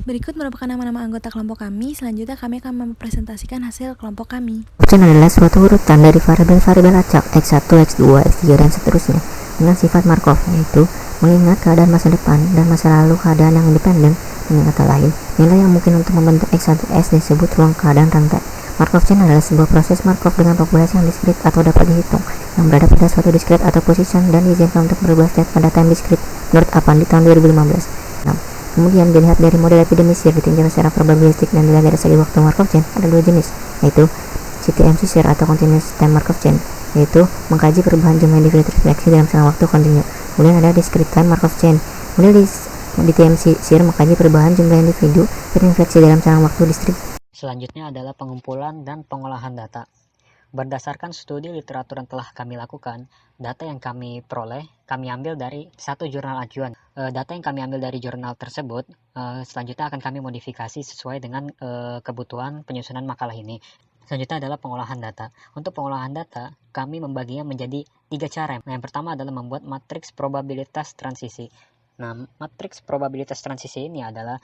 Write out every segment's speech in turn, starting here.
Berikut merupakan nama-nama anggota kelompok kami. Selanjutnya kami akan mempresentasikan hasil kelompok kami. Option adalah suatu urutan dari variabel-variabel acak X1, X2, X3, dan seterusnya dengan sifat Markov, yaitu mengingat keadaan masa depan dan masa lalu keadaan yang independen. Dengan kata lain, nilai yang mungkin untuk membentuk X1S disebut ruang keadaan rantai. Markov chain adalah sebuah proses Markov dengan populasi yang diskrit atau dapat dihitung, yang berada pada suatu diskrit atau position dan diizinkan untuk berubah state pada time diskrit menurut Apan di tahun 2015. Kemudian dilihat dari model epidemisir ditinjau secara probabilistik dan dilihat dari segi waktu Markov chain, ada dua jenis, yaitu CTMC share atau continuous time Markov chain, yaitu mengkaji perubahan jumlah individu terinfeksi dalam jangka waktu kontinu. Kemudian ada discrete time Markov chain. Model di TMC share mengkaji perubahan jumlah individu terinfeksi dalam jangka waktu diskrit. Selanjutnya adalah pengumpulan dan pengolahan data. Berdasarkan studi literatur yang telah kami lakukan, data yang kami peroleh, kami ambil dari satu jurnal ajuan. Data yang kami ambil dari jurnal tersebut, selanjutnya akan kami modifikasi sesuai dengan kebutuhan penyusunan makalah ini. Selanjutnya adalah pengolahan data. Untuk pengolahan data, kami membaginya menjadi 3 cara. Yang pertama adalah membuat matriks probabilitas transisi. Nah, matriks probabilitas transisi ini adalah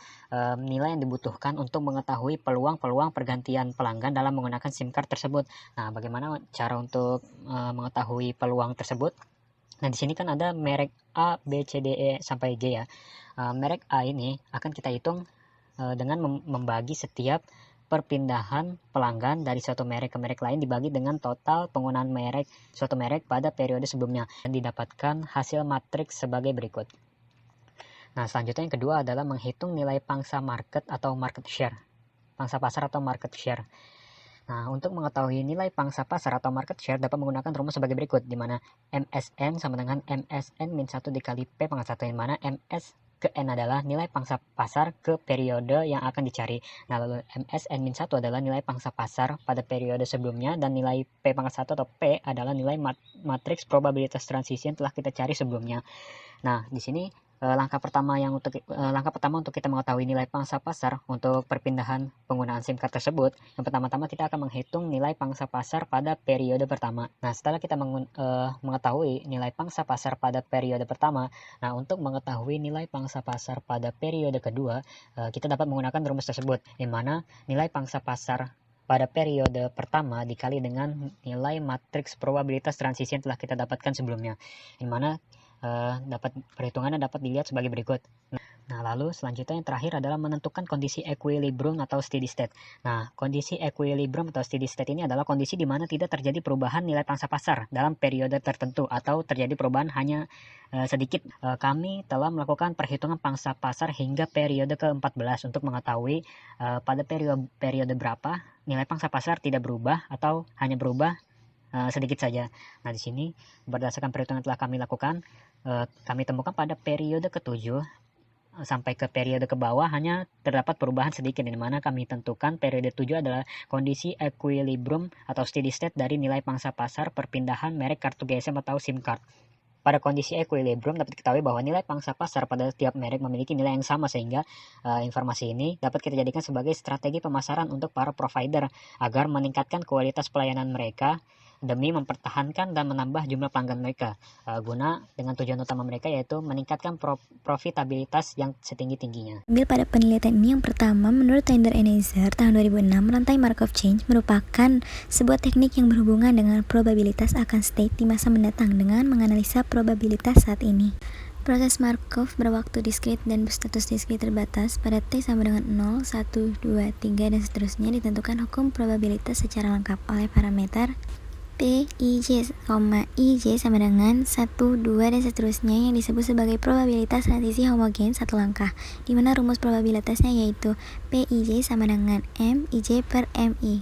nilai yang dibutuhkan untuk mengetahui peluang-peluang pergantian pelanggan dalam menggunakan SIM card tersebut. Nah, bagaimana cara untuk mengetahui peluang tersebut? Nah, di sini kan ada merek A, B, C, D, E sampai J ya. Merek A ini akan kita hitung dengan membagi setiap perpindahan pelanggan dari suatu merek ke merek lain dibagi dengan total penggunaan suatu merek pada periode sebelumnya dan didapatkan hasil matriks sebagai berikut. Nah, selanjutnya yang kedua adalah menghitung nilai pangsa market atau market share. Pangsa pasar atau market share. Nah, untuk mengetahui nilai pangsa pasar atau market share dapat menggunakan rumus sebagai berikut, di mana MSN sama dengan MSN min 1 dikali P pangkat 1, di mana MS ke N adalah nilai pangsa pasar ke periode yang akan dicari. Nah, lalu MSN min 1 adalah nilai pangsa pasar pada periode sebelumnya, dan nilai P pangkat 1 atau P adalah nilai matriks probabilitas transisi yang telah kita cari sebelumnya. Nah, di sini langkah pertama untuk kita mengetahui nilai pangsa pasar untuk perpindahan penggunaan SIM card tersebut, yang pertama-tama kita akan menghitung nilai pangsa pasar pada periode pertama. Nah, setelah kita mengetahui nilai pangsa pasar pada periode pertama, nah untuk mengetahui nilai pangsa pasar pada periode kedua, kita dapat menggunakan rumus tersebut, di mana nilai pangsa pasar pada periode pertama dikali dengan nilai matriks probabilitas transisi yang telah kita dapatkan sebelumnya, di mana perhitungannya dapat dilihat sebagai berikut. Nah, lalu selanjutnya yang terakhir adalah menentukan kondisi equilibrium atau steady state. Nah, kondisi equilibrium atau steady state ini adalah kondisi di mana tidak terjadi perubahan nilai pangsa pasar dalam periode tertentu atau terjadi perubahan hanya sedikit. Kami telah melakukan perhitungan pangsa pasar hingga periode ke-14 untuk mengetahui pada periode berapa nilai pangsa pasar tidak berubah atau hanya berubah sedikit saja. Nah, di sini berdasarkan perhitungan yang telah kami lakukan, kami temukan pada periode ke-7 sampai ke periode ke bawah hanya terdapat perubahan sedikit, di mana kami tentukan periode 7 adalah kondisi equilibrium atau steady state dari nilai pangsa pasar perpindahan merek kartu GSM atau SIM card. Pada kondisi equilibrium dapat diketahui bahwa nilai pangsa pasar pada setiap merek memiliki nilai yang sama, sehingga informasi ini dapat kita jadikan sebagai strategi pemasaran untuk para provider agar meningkatkan kualitas pelayanan mereka demi mempertahankan dan menambah jumlah pelanggan mereka, guna dengan tujuan utama mereka yaitu meningkatkan profitabilitas yang setinggi-tingginya. Ambil pada penelitian ini, yang pertama, menurut Tender Enezer tahun 2006, rantai Markov chain merupakan sebuah teknik yang berhubungan dengan probabilitas akan state di masa mendatang dengan menganalisa probabilitas saat ini. Proses Markov berwaktu diskrit dan berstatus diskrit terbatas pada T sama dengan 0, 1, 2, 3, dan seterusnya ditentukan hukum probabilitas secara lengkap oleh parameter P, I, J, I, J sama dengan 1, 2, dan seterusnya yang disebut sebagai probabilitas transisi homogen satu langkah, di mana rumus probabilitasnya yaitu P, I, J sama dengan M, I, J per M, I.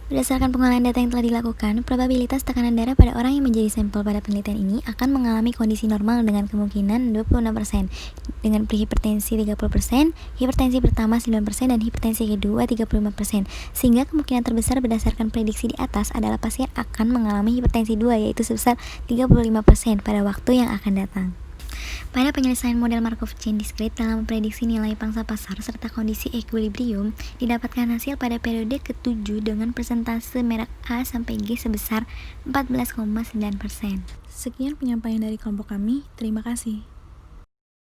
Berdasarkan pengolahan data yang telah dilakukan, probabilitas tekanan darah pada orang yang menjadi sampel pada penelitian ini akan mengalami kondisi normal dengan kemungkinan 26%, dengan prehipertensi 30%, hipertensi pertama 9%, dan hipertensi kedua 35%, sehingga kemungkinan terbesar berdasarkan prediksi di atas adalah pasien akan mengalami hipertensi 2, yaitu sebesar 35% pada waktu yang akan datang. Pada penyelesaian model Markov chain diskrit dalam memprediksi nilai pangsa pasar serta kondisi equilibrium, didapatkan hasil pada periode ke-7 dengan persentase merek A sampai G sebesar 14,9%. Sekian penyampaian dari kelompok kami. Terima kasih.